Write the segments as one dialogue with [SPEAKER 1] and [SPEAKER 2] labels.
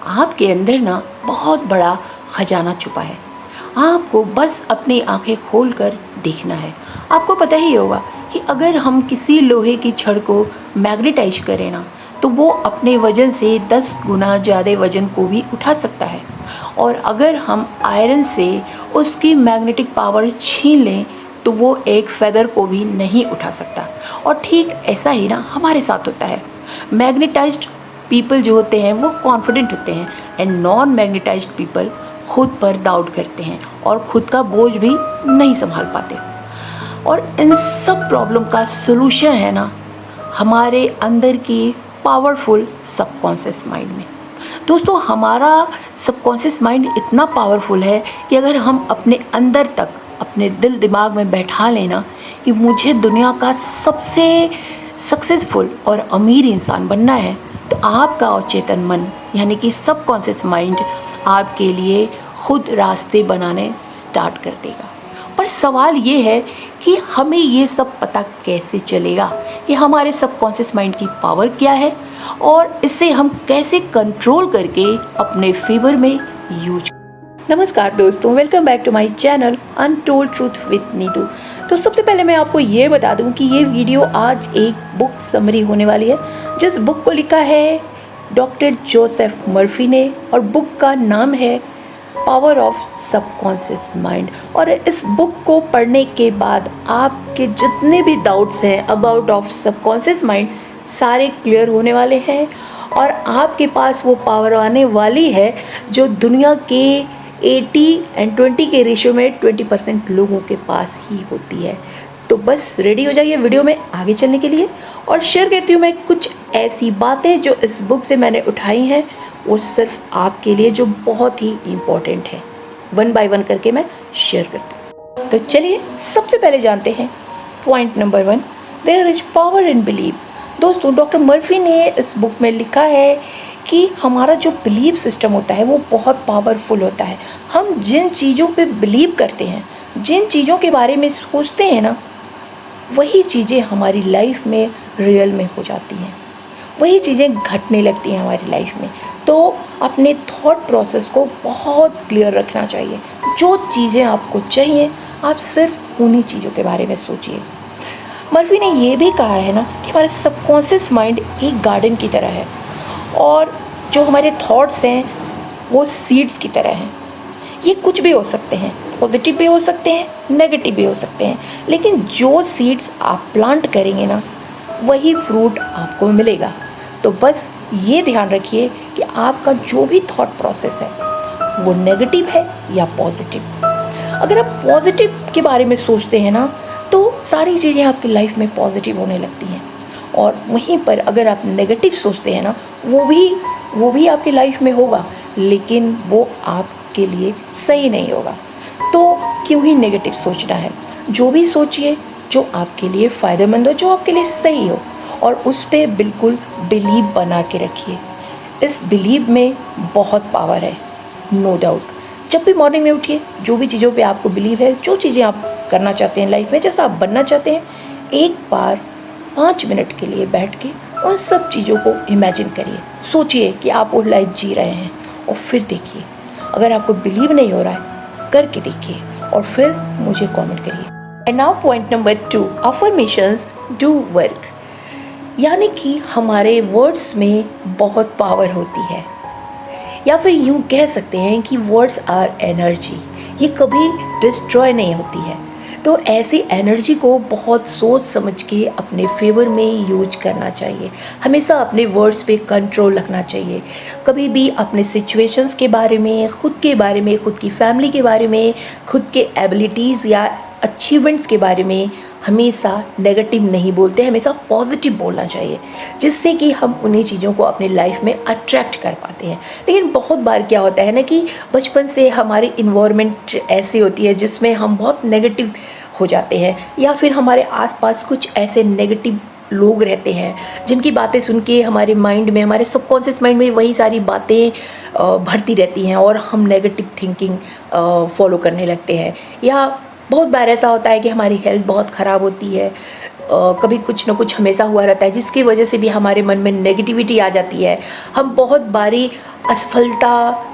[SPEAKER 1] आपके अंदर ना बहुत बड़ा खजाना छुपा है। आपको बस अपनी आंखें खोलकर देखना है। आपको पता ही होगा कि अगर हम किसी लोहे की छड़ को मैग्नेटाइज करें ना, तो वो अपने वजन से 10 गुना ज़्यादा वजन को भी उठा सकता है। और अगर हम आयरन से उसकी मैग्नेटिक पावर छीन लें तो वो एक फेदर को भी नहीं उठा सकता। और ठीक ऐसा ही ना हमारे साथ होता है। मैग्नेटाइज्ड पीपल जो होते हैं वो कॉन्फिडेंट होते हैं, एंड नॉन मैग्नेटाइज्ड पीपल खुद पर डाउट करते हैं और खुद का बोझ भी नहीं संभाल पाते। और इन सब प्रॉब्लम का सलूशन है ना हमारे अंदर की पावरफुल सबकॉन्शियस माइंड में। दोस्तों, हमारा सबकॉन्शियस माइंड इतना पावरफुल है कि अगर हम अपने अंदर तक अपने दिल दिमाग में बैठा लेना कि मुझे दुनिया का सबसे सक्सेसफुल और अमीर इंसान बनना है, तो आपका अवचेतन मन यानी कि सबकॉन्शियस माइंड आपके लिए खुद रास्ते बनाने स्टार्ट कर देगा। पर सवाल ये है कि हमें ये सब पता कैसे चलेगा कि हमारे सबकॉन्शियस माइंड की पावर क्या है और इसे हम कैसे कंट्रोल करके अपने फेवर में यूज। नमस्कार दोस्तों, welcome back to my channel untold truth with Neetu. तो सबसे पहले मैं आपको ये बता दूं कि ये वीडियो आज एक बुक समरी होने वाली है, जिस बुक को लिखा है डॉक्टर जोसेफ मर्फी ने, और बुक का नाम है पावर ऑफ सबकॉन्शियस माइंड। और इस बुक को पढ़ने के बाद आपके जितने भी डाउट्स हैं अबाउट ऑफ सबकॉन्शियस माइंड सारे क्लियर होने वाले हैं, और आपके पास वो पावर आने वाली है जो दुनिया के 80 और 20 के रेशियो में 20% लोगों के पास ही होती है। तो बस रेडी हो जाइए वीडियो में आगे चलने के लिए। और शेयर करती हूँ मैं कुछ ऐसी बातें जो इस बुक से मैंने उठाई हैं, वो सिर्फ आपके लिए, जो बहुत ही इम्पोर्टेंट है। वन बाय वन करके मैं शेयर करती हूँ। तो चलिए सबसे पहले जानते हैं point number 1, there is power in believe. दोस्तों, डॉक्टर मर्फी ने इस बुक में लिखा है कि हमारा जो बिलीव सिस्टम होता है वो बहुत पावरफुल होता है। हम जिन चीज़ों पे बिलीव करते हैं, जिन चीज़ों के बारे में सोचते हैं ना, वही चीज़ें हमारी लाइफ में रियल में हो जाती हैं, वही चीज़ें घटने लगती हैं हमारी लाइफ में। तो अपने थॉट प्रोसेस को बहुत क्लियर रखना चाहिए। जो चीज़ें आपको चाहिए आप सिर्फ उन्हीं चीज़ों के बारे में सोचिए। मर्फी ने ये भी कहा है ना कि हमारा सबकॉन्शियस माइंड एक गार्डन की तरह है, और जो हमारे थॉट्स हैं वो सीड्स की तरह हैं। ये कुछ भी हो सकते हैं, पॉजिटिव भी हो सकते हैं, नेगेटिव भी हो सकते हैं, लेकिन जो सीड्स आप प्लांट करेंगे ना वही फ्रूट आपको मिलेगा। तो बस ये ध्यान रखिए कि आपका जो भी थॉट प्रोसेस है वो नेगेटिव है या पॉजिटिव। अगर आप पॉजिटिव के बारे में सोचते हैं ना तो सारी चीज़ें आपकी लाइफ में पॉजिटिव होने लगती हैं, और वहीं पर अगर आप नेगेटिव सोचते हैं ना वो भी आपकी लाइफ में होगा, लेकिन वो आपके लिए सही नहीं होगा। तो क्यों ही नेगेटिव सोचना है। जो भी सोचिए जो आपके लिए फ़ायदेमंद हो, जो आपके लिए सही हो, और उस पर बिल्कुल बिलीव बना के रखिए। इस बिलीव में बहुत पावर है, नो डाउट। जब भी मॉर्निंग में उठिए, जो भी चीज़ों पे आपको बिलीव है, जो चीज़ें आप करना चाहते हैं लाइफ में, जैसा आप बनना चाहते हैं, एक बार 5 मिनट के लिए बैठ के उन सब चीज़ों को इमेजिन करिए। सोचिए कि आप वो लाइफ जी रहे हैं, और फिर देखिए अगर आपको बिलीव नहीं हो रहा है करके देखिए, और फिर मुझे कमेंट करिए। And now point number 2, affirmations do work. यानी कि हमारे वर्ड्स में बहुत पावर होती है, या फिर यूँ कह सकते हैं कि वर्ड्स आर एनर्जी। ये कभी डिस्ट्रॉय नहीं होती है। तो ऐसी एनर्जी को बहुत सोच समझ के अपने फेवर में यूज करना चाहिए। हमेशा अपने वर्ड्स पे कंट्रोल रखना चाहिए। कभी भी अपने सिचुएशंस के बारे में, खुद के बारे में, खुद की फैमिली के बारे में, खुद के एबिलिटीज़ या अचीवमेंट्स के बारे में हमेशा नेगेटिव नहीं बोलते, हमेशा पॉजिटिव बोलना चाहिए, जिससे कि हम उन्हीं चीज़ों को अपनी लाइफ में अट्रैक्ट कर पाते हैं। लेकिन बहुत बार क्या होता है ना कि बचपन से हमारी इन्वायरमेंट ऐसी होती है जिसमें हम बहुत नेगेटिव हो जाते हैं, या फिर हमारे आसपास कुछ ऐसे नेगेटिव लोग रहते हैं जिनकी बातें सुन के हमारे माइंड में, हमारे सबकॉन्शियस माइंड में वही सारी बातें भरती रहती हैं, और हम नेगेटिव थिंकिंग फॉलो करने लगते हैं। या बहुत बार ऐसा होता है कि हमारी हेल्थ बहुत ख़राब होती है, कभी कुछ ना कुछ हमेशा हुआ रहता है, जिसकी वजह से भी हमारे मन में नेगेटिविटी आ जाती है। हम बहुत बारी असफलता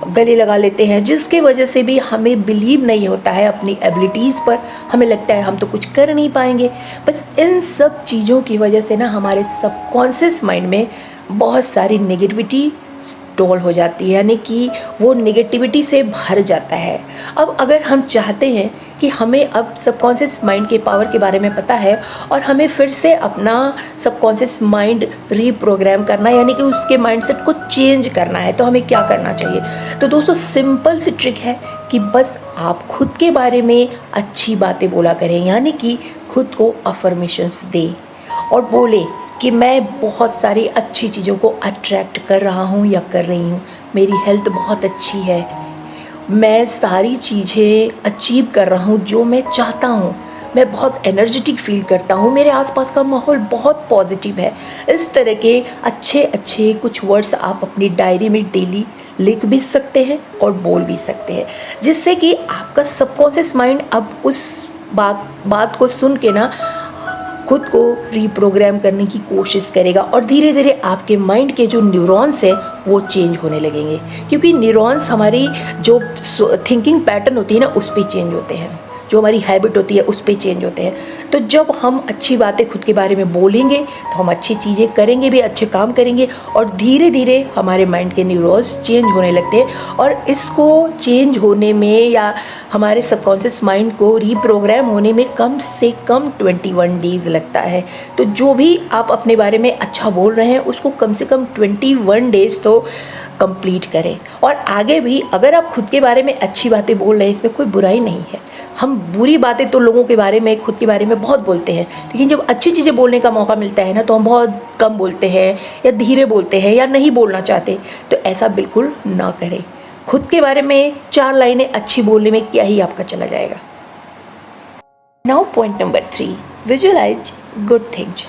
[SPEAKER 1] गले लगा लेते हैं, जिसके वजह से भी हमें बिलीव नहीं होता है अपनी एबिलिटीज़ पर। हमें लगता है हम तो कुछ कर नहीं पाएंगे। बस इन सब चीज़ों की वजह से ना हमारे सबकॉन्शियस माइंड में बहुत सारी नेगेटिविटी स्टॉल हो जाती है, यानी कि वो नेगेटिविटी से भर जाता है। अब अगर हम चाहते हैं कि हमें अब सबकॉन्शियस माइंड के पावर के बारे में पता है और हमें फिर से अपना सबकॉन्शियस माइंड रीप्रोग्राम करना है, यानी कि उसके माइंडसेट को चेंज करना है, तो हमें क्या करना चाहिए? तो दोस्तों, सिंपल सी ट्रिक है कि बस आप खुद के बारे में अच्छी बातें बोला करें, यानी कि खुद को अफर्मेशंस दें और बोलें कि मैं बहुत सारी अच्छी चीज़ों को अट्रैक्ट कर रहा हूँ या कर रही हूँ। मेरी हेल्थ बहुत अच्छी है, मैं सारी चीज़ें अचीव कर रहा हूँ जो मैं चाहता हूँ, मैं बहुत एनर्जेटिक फील करता हूँ, मेरे आसपास का माहौल बहुत पॉजिटिव है। इस तरह के अच्छे अच्छे कुछ वर्ड्स आप अपनी डायरी में डेली लिख भी सकते हैं और बोल भी सकते हैं, जिससे कि आपका सबकॉन्शियस माइंड अब उस बात को सुन के ना खुद को रीप्रोग्राम करने की कोशिश करेगा और धीरे धीरे आपके माइंड के जो न्यूरॉन्स हैं वो चेंज होने लगेंगे, क्योंकि न्यूरॉन्स हमारी जो थिंकिंग पैटर्न होती है ना उस पे चेंज होते हैं, जो हमारी हैबिट होती है उस पे चेंज होते हैं। तो जब हम अच्छी बातें खुद के बारे में बोलेंगे तो हम अच्छी चीज़ें करेंगे भी, अच्छे काम करेंगे और धीरे धीरे हमारे माइंड के न्यूरॉन्स चेंज होने लगते हैं। और इसको चेंज होने में या हमारे सबकॉन्शियस माइंड को रीप्रोग्राम होने में कम से कम 21 डेज़ लगता है। तो जो भी आप अपने बारे में अच्छा बोल रहे हैं उसको कम से कम 21 डेज़ तो कंप्लीट करें। और आगे भी अगर आप खुद के बारे में अच्छी बातें बोल रहे हैं, इसमें कोई बुराई नहीं है। हम बुरी बातें तो लोगों के बारे में, खुद के बारे में बहुत बोलते हैं, लेकिन जब अच्छी चीज़ें बोलने का मौका मिलता है ना तो हम बहुत कम बोलते हैं या धीरे बोलते हैं या नहीं बोलना चाहते। तो ऐसा बिल्कुल ना करें। खुद के बारे में 4 लाइनें अच्छी बोलने में क्या ही आपका चला जाएगा। Now point number 3, visualise good things.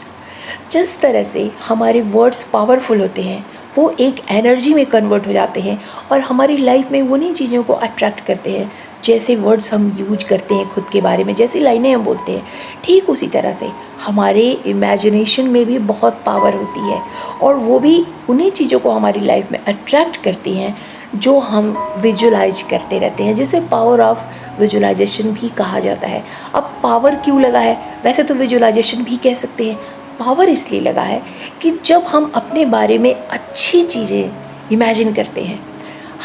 [SPEAKER 1] जिस तरह से हमारे वर्ड्स पावरफुल होते हैं वो एक एनर्जी में कन्वर्ट हो जाते हैं और हमारी लाइफ में उन्हीं चीज़ों को अट्रैक्ट करते हैं। जैसे वर्ड्स हम यूज करते हैं खुद के बारे में, जैसी लाइनें हम बोलते हैं, ठीक उसी तरह से हमारे इमेजिनेशन में भी बहुत पावर होती है और वो भी उन्हीं चीज़ों को हमारी लाइफ में अट्रैक्ट करती हैं जो हम विजुअलाइज करते रहते हैं, जिसे पावर ऑफ विजुअलाइजेशन भी कहा जाता है। अब पावर क्यों लगा है? वैसे तो विजुअलाइजेशन भी कह सकते हैं। पावर इसलिए लगा है कि जब हम अपने बारे में अच्छी चीज़ें इमेजिन करते हैं,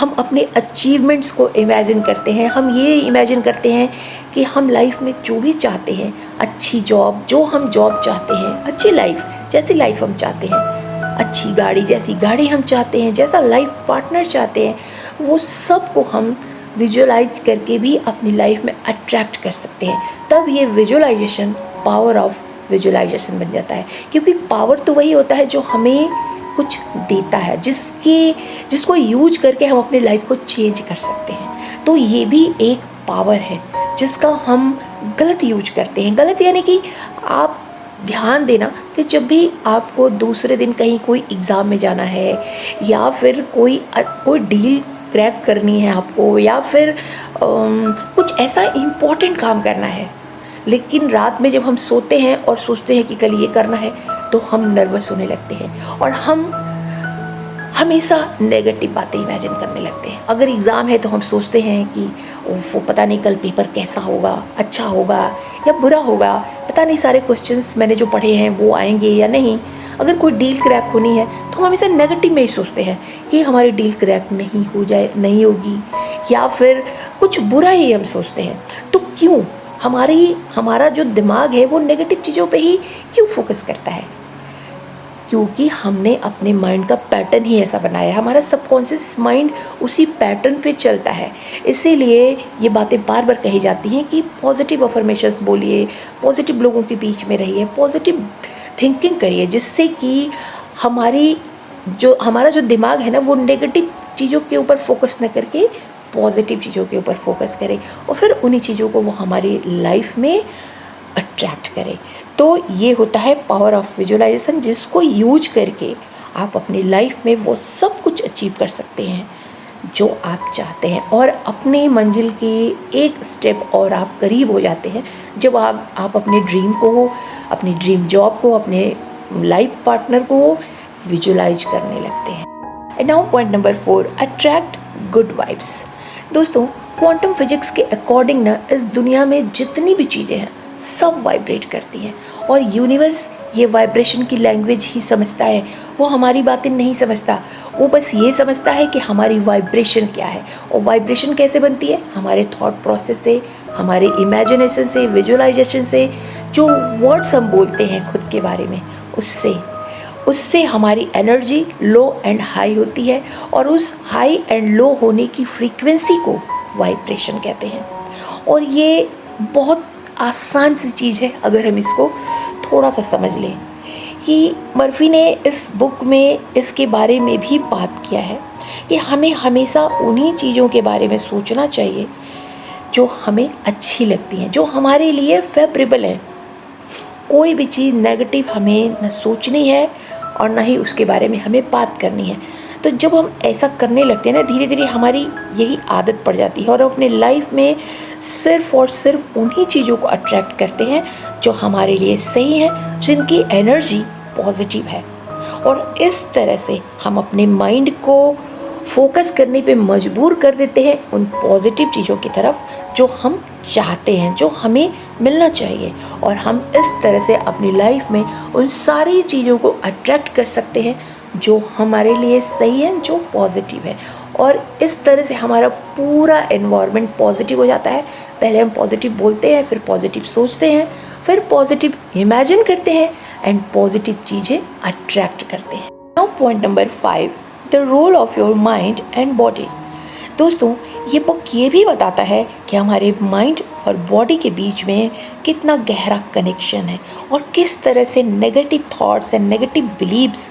[SPEAKER 1] हम अपने अचीवमेंट्स को इमेजिन करते हैं, हम ये इमेजिन करते हैं कि हम लाइफ में जो भी चाहते हैं, अच्छी जॉब, जो हम जॉब चाहते हैं, अच्छी लाइफ जैसी लाइफ हम चाहते हैं, अच्छी गाड़ी जैसी गाड़ी हम चाहते हैं, जैसा लाइफ पार्टनर चाहते हैं, वो सब को हम विजुअलाइज करके भी अपनी लाइफ में अट्रैक्ट कर सकते हैं। तब ये विजुअलाइजेशन पावर ऑफ विजुअलाइजेशन बन जाता है, क्योंकि पावर तो वही होता है जो हमें कुछ देता है, जिसको यूज करके हम अपनी लाइफ को चेंज कर सकते हैं। तो ये भी एक पावर है जिसका हम गलत यूज करते हैं। गलत यानी कि आप ध्यान देना कि जब भी आपको दूसरे दिन कहीं कोई एग्ज़ाम में जाना है या फिर कोई डील क्रैक करनी है आपको, या फिर कुछ ऐसा इम्पोर्टेंट काम करना है, लेकिन रात में जब हम सोते हैं और सोचते हैं कि कल ये करना है तो हम नर्वस होने लगते हैं और हम हमेशा नेगेटिव बातें इमेजिन करने लगते हैं। अगर एग्ज़ाम है तो हम सोचते हैं कि वो पता नहीं कल पेपर कैसा होगा, अच्छा होगा या बुरा होगा, पता नहीं सारे क्वेश्चंस मैंने जो पढ़े हैं वो आएंगे या नहीं। अगर कोई डील क्रैक होनी है तो हम हमेशा नेगेटिव में ही सोचते हैं कि हमारी डील क्रैक नहीं होगी या फिर कुछ बुरा ही हम सोचते हैं। तो क्यों हमारा जो दिमाग है वो नेगेटिव चीज़ों पे ही क्यों फोकस करता है? क्योंकि हमने अपने माइंड का पैटर्न ही ऐसा बनाया है। हमारा सबकॉन्शियस माइंड उसी पैटर्न पे चलता है। इसीलिए ये बातें बार बार कही जाती हैं कि पॉजिटिव अफर्मेशंस बोलिए, पॉजिटिव लोगों के बीच में रहिए, पॉजिटिव थिंकिंग करिए, जिससे कि हमारा जो दिमाग है ना वो नेगेटिव चीज़ों के ऊपर फोकस न करके पॉजिटिव चीज़ों के ऊपर फोकस करें और फिर उन्हीं चीज़ों को वो हमारी लाइफ में अट्रैक्ट करें। तो ये होता है पावर ऑफ विजुअलाइजेशन, जिसको यूज करके आप अपनी लाइफ में वो सब कुछ अचीव कर सकते हैं जो आप चाहते हैं और अपने मंजिल के एक स्टेप और आप करीब हो जाते हैं जब आप अपने ड्रीम को, अपनी ड्रीम जॉब को, अपने लाइफ पार्टनर को विजुलाइज करने लगते हैं। And now point number 4, attract good vibes. दोस्तों, क्वांटम फिजिक्स के अकॉर्डिंग ना इस दुनिया में जितनी भी चीज़ें हैं सब वाइब्रेट करती हैं और यूनिवर्स ये वाइब्रेशन की लैंग्वेज ही समझता है। वो हमारी बातें नहीं समझता, वो बस ये समझता है कि हमारी वाइब्रेशन क्या है। और वाइब्रेशन कैसे बनती है? हमारे थॉट प्रोसेस से, हमारे इमेजिनेशन से, विजुअलाइजेशन से, जो वर्ड्स हम बोलते हैं खुद के बारे में, उससे हमारी एनर्जी लो एंड हाई होती है और उस हाई एंड लो होने की फ्रीक्वेंसी को वाइब्रेशन कहते हैं। और ये बहुत आसान सी चीज़ है अगर हम इसको थोड़ा सा समझ लें। कि मर्फी ने इस बुक में इसके बारे में भी बात किया है कि हमें हमेशा उन्हीं चीज़ों के बारे में सोचना चाहिए जो हमें अच्छी लगती हैं, जो हमारे लिए फेवरेबल है। कोई भी चीज़ नेगेटिव हमें न सोचनी है और ना ही उसके बारे में हमें बात करनी है। तो जब हम ऐसा करने लगते हैं ना, धीरे धीरे हमारी यही आदत पड़ जाती है और हम अपने लाइफ में सिर्फ़ और सिर्फ उन्हीं चीज़ों को अट्रैक्ट करते हैं जो हमारे लिए सही हैं, जिनकी एनर्जी पॉजिटिव है। और इस तरह से हम अपने माइंड को फोकस करने पे मजबूर कर देते हैं उन पॉजिटिव चीज़ों की तरफ जो हम चाहते हैं, जो हमें मिलना चाहिए। और हम इस तरह से अपनी लाइफ में उन सारी चीज़ों को अट्रैक्ट कर सकते हैं जो हमारे लिए सही है, जो पॉजिटिव है। और इस तरह से हमारा पूरा एनवायरनमेंट पॉजिटिव हो जाता है। पहले हम पॉजिटिव बोलते हैं, फिर पॉजिटिव सोचते हैं, फिर पॉजिटिव इमेजिन करते हैं एंड पॉजिटिव चीज़ें अट्रैक्ट करते हैं। Now point number 5, the role of your mind and body. दोस्तों, ये बुक ये भी बताता है कि हमारे माइंड और बॉडी के बीच में कितना गहरा कनेक्शन है और किस तरह से negative thoughts and negative believes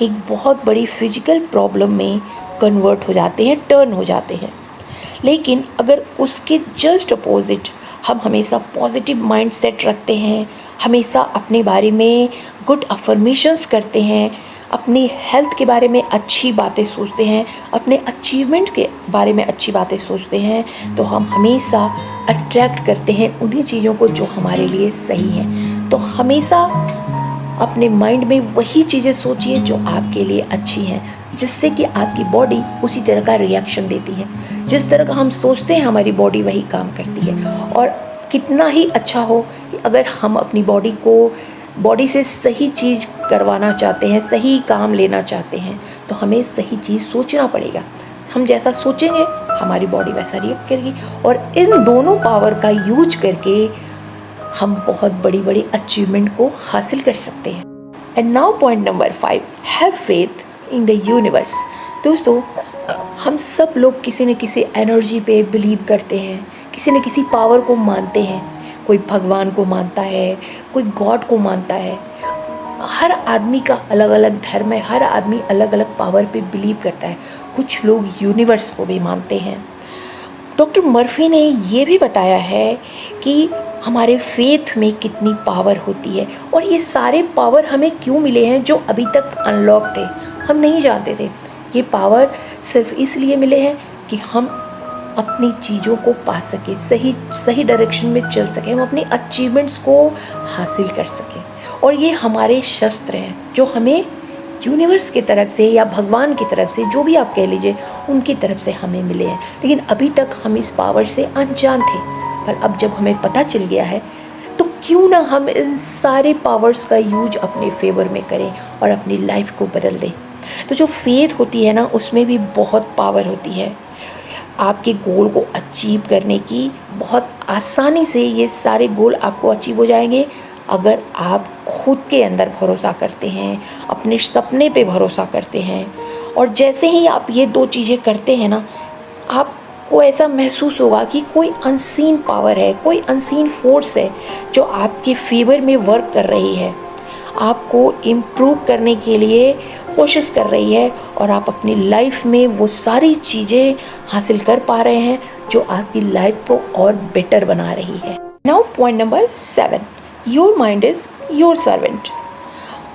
[SPEAKER 1] एक बहुत बड़ी फिजिकल प्रॉब्लम में कन्वर्ट हो जाते हैं, टर्न हो जाते हैं। लेकिन अगर उसके जस्ट अपोजिट हम हमेशा पॉजिटिव माइंड सेट रखते हैं, हमेशा अपने बारे में गुड अफर्मेशंस करते हैं, अपनी हेल्थ के बारे में अच्छी बातें सोचते हैं, अपने अचीवमेंट के बारे में अच्छी बातें सोचते हैं, तो हम हमेशा अट्रैक्ट करते हैं उन्हीं चीज़ों को जो हमारे लिए सही हैं। तो हमेशा अपने माइंड में वही चीज़ें सोचिए जो आपके लिए अच्छी हैं, जिससे कि आपकी बॉडी उसी तरह का रिएक्शन देती है। जिस तरह का हम सोचते हैं हमारी बॉडी वही काम करती है। और कितना ही अच्छा हो कि अगर हम अपनी बॉडी से सही चीज़ करवाना चाहते हैं, सही काम लेना चाहते हैं, तो हमें सही चीज़ सोचना पड़ेगा। हम जैसा सोचेंगे हमारी बॉडी वैसा रिएक्ट करेगी। और इन दोनों पावर का यूज करके हम बहुत बड़ी बड़ी अचीवमेंट को हासिल कर सकते हैं। And now point number 5, have faith in the universe. दोस्तों, हम सब लोग किसी न किसी एनर्जी पे बिलीव करते हैं, किसी न किसी पावर को मानते हैं। कोई भगवान को मानता है, कोई गॉड को मानता है। हर आदमी का अलग अलग धर्म है, हर आदमी अलग अलग पावर पे बिलीव करता है। कुछ लोग यूनिवर्स को भी मानते हैं। डॉक्टर मर्फी ने ये भी बताया है कि हमारे फेथ में कितनी पावर होती है और ये सारे पावर हमें क्यों मिले हैं जो अभी तक अनलॉक थे, हम नहीं जानते थे। ये पावर सिर्फ इसलिए मिले हैं कि हम अपनी चीज़ों को पा सकें, सही डायरेक्शन में चल सकें, हम अपनी अचीवमेंट्स को हासिल कर सकें। और ये हमारे शस्त्र हैं जो हमें यूनिवर्स की तरफ से या भगवान की तरफ से, जो भी आप कह लीजिए, उनकी तरफ से हमें मिले हैं। लेकिन अभी तक हम इस पावर से अनजान थे, पर अब जब हमें पता चल गया है तो क्यों ना हम इन सारे पावर्स का यूज अपने फेवर में करें और अपनी लाइफ को बदल दें। तो जो फेथ होती है ना, उसमें भी बहुत पावर होती है। आपके गोल को अचीव करने की बहुत आसानी से ये सारे गोल आपको अचीव हो जाएंगे अगर आप खुद के अंदर भरोसा करते हैं, अपने सपने पे भरोसा करते हैं। और जैसे ही आप ये दो चीज़ें करते हैं ना, आपको ऐसा महसूस होगा कि कोई अनसीन पावर है, कोई अनसीन फोर्स है जो आपके फेवर में वर्क कर रही है, आपको इम्प्रूव करने के लिए कोशिश कर रही है और आप अपनी लाइफ में वो सारी चीज़ें हासिल कर पा रहे हैं जो आपकी लाइफ को और बेटर बना रही है। Now point number 7, your mind is your servant.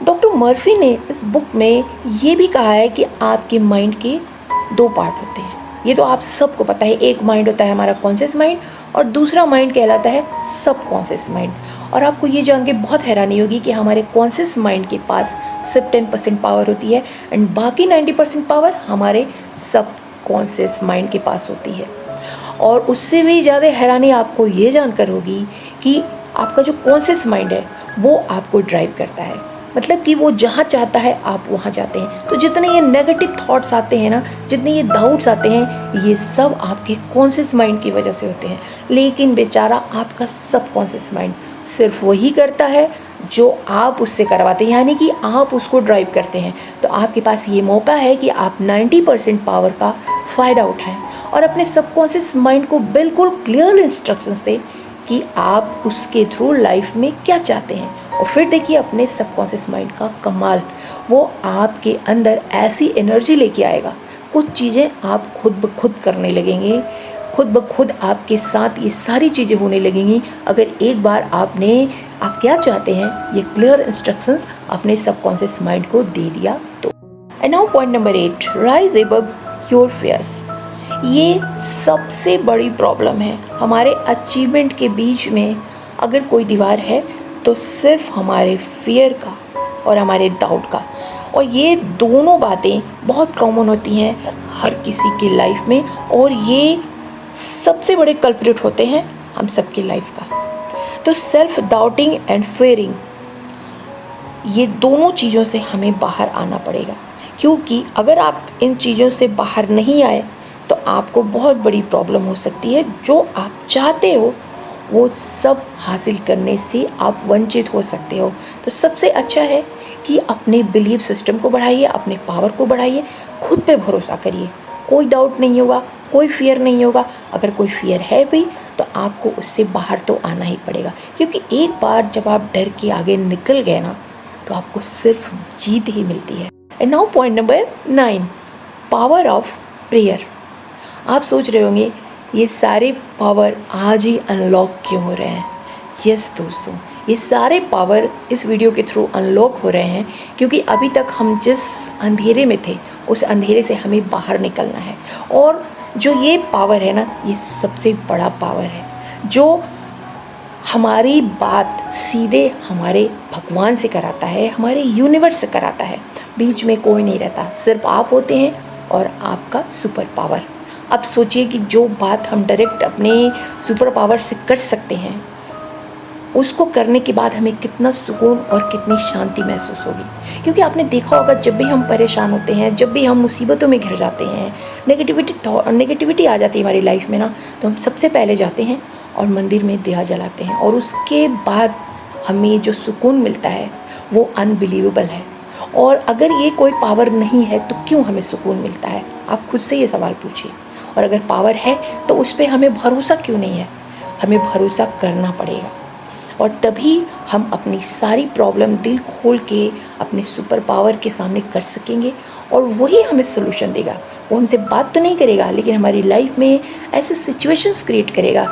[SPEAKER 1] Doctor Murphy ने इस बुक में ये भी कहा है कि आपके माइंड के 2 पार्ट होते हैं। ये तो आप सबको पता है। एक माइंड होता है हमारा कॉन्शियस माइंड और दूसरा माइंड कहलाता है सब कॉन्शियस माइंड। और आपको ये जान के बहुत हैरानी होगी कि हमारे कॉन्शियस माइंड के पास सिर्फ 10% पावर होती है एंड बाकी 90% पावर हमारे सब कॉन्शियस माइंड के पास होती है। और उससे भी ज़्यादा हैरानी आपको ये जानकर होगी कि आपका जो कॉन्शियस माइंड है वो आपको ड्राइव करता है, मतलब कि वो जहाँ चाहता है आप वहाँ जाते हैं। तो जितने ये नेगेटिव थॉट्स आते हैं ना, जितने ये डाउट्स आते हैं, ये सब आपके कॉन्शियस माइंड की वजह से होते हैं। लेकिन बेचारा आपका सब कॉन्शियस माइंड सिर्फ वही करता है जो आप उससे करवाते हैं, यानी कि आप उसको ड्राइव करते हैं। तो आपके पास ये मौका है कि आप 90% पावर का फ़ायदा उठाएं और अपने सबकॉन्शियस माइंड को बिल्कुल क्लियर इंस्ट्रक्शंस दें कि आप उसके थ्रू लाइफ में क्या चाहते हैं। और फिर देखिए अपने सबकॉन्शियस माइंड का कमाल, वो आपके अंदर ऐसी एनर्जी लेके आएगा, कुछ चीज़ें आप खुद ब खुद करने लगेंगे, खुद ब खुद आपके साथ ये सारी चीज़ें होने लगेंगी अगर एक बार आप क्या चाहते हैं ये क्लियर इंस्ट्रक्शंस अपने सबकॉन्शियस माइंड को दे दिया तो। And now point number 8, rise above your fears. ये सबसे बड़ी प्रॉब्लम है हमारे अचीवमेंट के बीच में। अगर कोई दीवार है तो सिर्फ हमारे फियर का और हमारे डाउट का। और ये दोनों बातें बहुत कॉमन होती हैं हर किसी के लाइफ में, और ये सबसे बड़े कल्प्रिट होते हैं हम सबकी लाइफ का। तो सेल्फ डाउटिंग एंड फियरिंग, ये दोनों चीज़ों से हमें बाहर आना पड़ेगा, क्योंकि अगर आप इन चीज़ों से बाहर नहीं आए तो आपको बहुत बड़ी प्रॉब्लम हो सकती है। जो आप चाहते हो वो सब हासिल करने से आप वंचित हो सकते हो। तो सबसे अच्छा है कि अपने बिलीफ सिस्टम को बढ़ाइए, अपने पावर को बढ़ाइए, खुद पे भरोसा करिए। कोई डाउट नहीं होगा, कोई फियर नहीं होगा। अगर कोई फियर है भी तो आपको उससे बाहर तो आना ही पड़ेगा, क्योंकि एक बार जब आप डर के आगे निकल गए ना तो आपको सिर्फ जीत ही मिलती है। And now point number 9, power of prayer. आप सोच रहे होंगे ये सारे पावर आज ही अनलॉक क्यों हो रहे हैं। यस दोस्तों, ये सारे पावर इस वीडियो के थ्रू अनलॉक हो रहे हैं क्योंकि अभी तक हम जिस अंधेरे में थे उस अंधेरे से हमें बाहर निकलना है। और जो ये पावर है ना, ये सबसे बड़ा पावर है जो हमारी बात सीधे हमारे भगवान से कराता है, हमारे यूनिवर्स से कराता है। बीच में कोई नहीं रहता, सिर्फ आप होते हैं और आपका सुपर पावर। अब सोचिए कि जो बात हम डायरेक्ट अपने सुपर पावर से कर सकते हैं, उसको करने के बाद हमें कितना सुकून और कितनी शांति महसूस होगी। क्योंकि आपने देखा होगा जब भी हम परेशान होते हैं, जब भी हम मुसीबतों में घिर जाते हैं, नेगेटिविटी आ जाती है हमारी लाइफ में ना, तो हम सबसे पहले जाते हैं और मंदिर में दिया जलाते हैं, और उसके बाद हमें जो सुकून मिलता है वो अनबिलीवेबल है। और अगर ये कोई पावर नहीं है तो क्यों हमें सुकून मिलता है? आप खुद से ये सवाल पूछिए। और अगर पावर है तो उस पर हमें भरोसा क्यों नहीं है? हमें भरोसा करना पड़ेगा, और तभी हम अपनी सारी प्रॉब्लम दिल खोल के अपने सुपर पावर के सामने कर सकेंगे, और वही हमें सोल्यूशन देगा। वो हमसे बात तो नहीं करेगा, लेकिन हमारी लाइफ में ऐसे सिचुएशंस क्रिएट करेगा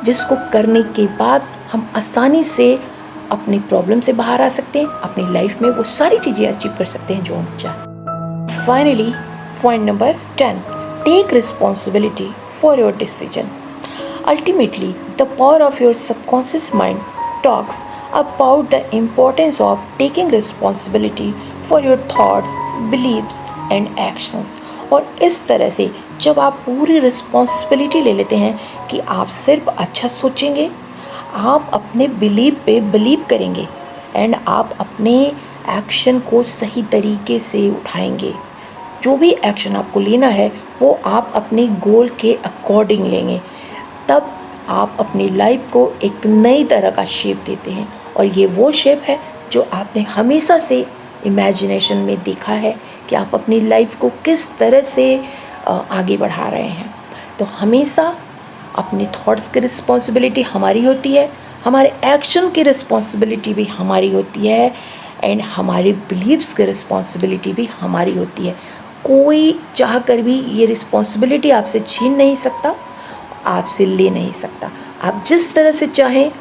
[SPEAKER 1] जिसको करने के बाद हम आसानी से अपनी प्रॉब्लम से बाहर आ सकते हैं, अपनी लाइफ में वो सारी चीज़ें अचीव कर सकते हैं जो हम चाहते। Finally point number 10, take responsibility for your decision. Ultimately, the power of your subconscious mind talks about the importance of taking responsibility for your thoughts, beliefs and actions. और इस तरह से जब आप पूरी रिस्पॉन्सिबिलिटी ले लेते हैं कि आप सिर्फ अच्छा सोचेंगे, आप अपने बिलीव पे बिलीव करेंगे एंड आप अपने एक्शन को सही तरीके से उठाएंगे। जो भी एक्शन आपको लेना है वो आप अपने गोल के अकॉर्डिंग लेंगे, तब आप अपनी लाइफ को एक नई तरह का शेप देते हैं। और ये वो शेप है जो आपने हमेशा से इमेजिनेशन में देखा है कि आप अपनी लाइफ को किस तरह से आगे बढ़ा रहे हैं। तो हमेशा अपने थॉट्स की रिस्पॉन्सिबिलिटी हमारी होती है, हमारे एक्शन की रिस्पॉन्सिबिलिटी भी हमारी होती है, एंड हमारे बिलीव्स की रिस्पॉन्सिबिलिटी भी हमारी होती है। कोई चाह कर भी ये रिस्पॉन्सिबिलिटी आपसे छीन नहीं सकता, आपसे ले नहीं सकता। आप जिस तरह से चाहें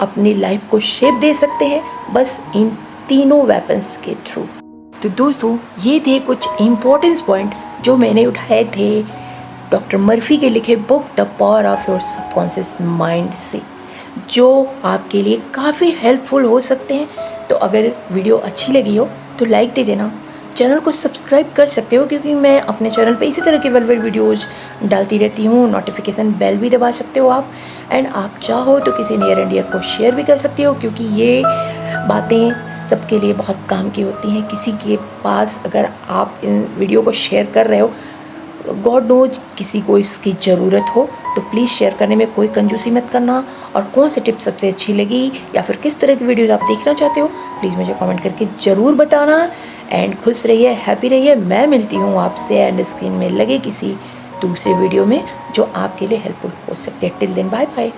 [SPEAKER 1] अपनी लाइफ को शेप दे सकते हैं, बस इन तीनों वेपन्स के थ्रू। तो दोस्तों, ये थे कुछ इम्पोर्टेंस पॉइंट जो मैंने उठाए थे डॉक्टर मर्फी के लिखे book the power of your subconscious mind से, जो आपके लिए काफ़ी हेल्पफुल हो सकते हैं। तो अगर वीडियो अच्छी लगी हो तो लाइक दे देना, चैनल को सब्सक्राइब कर सकते हो क्योंकि मैं अपने चैनल पे इसी तरह के वेलवेल वीडियोज़ डालती रहती हूँ। नोटिफिकेशन बेल भी दबा सकते हो आप, एंड आप चाहो तो किसी नियर एंड डियर को शेयर भी कर सकते हो, क्योंकि ये बातें सबके लिए बहुत काम की होती हैं। किसी के पास अगर आप इन वीडियो को शेयर कर रहे हो, गॉड नोज किसी को इसकी ज़रूरत हो, तो प्लीज़ शेयर करने में कोई कंजूसी मत करना। और कौन सी टिप सबसे अच्छी लगी या फिर किस तरह की वीडियोस आप देखना चाहते हो, प्लीज़ मुझे कमेंट करके ज़रूर बताना। एंड खुश रहिए, हैप्पी रहिए। मैं मिलती हूँ आपसे एंड स्क्रीन में लगे किसी दूसरे वीडियो में जो आपके लिए हेल्पफुल हो सकते हैं। Till then bye bye.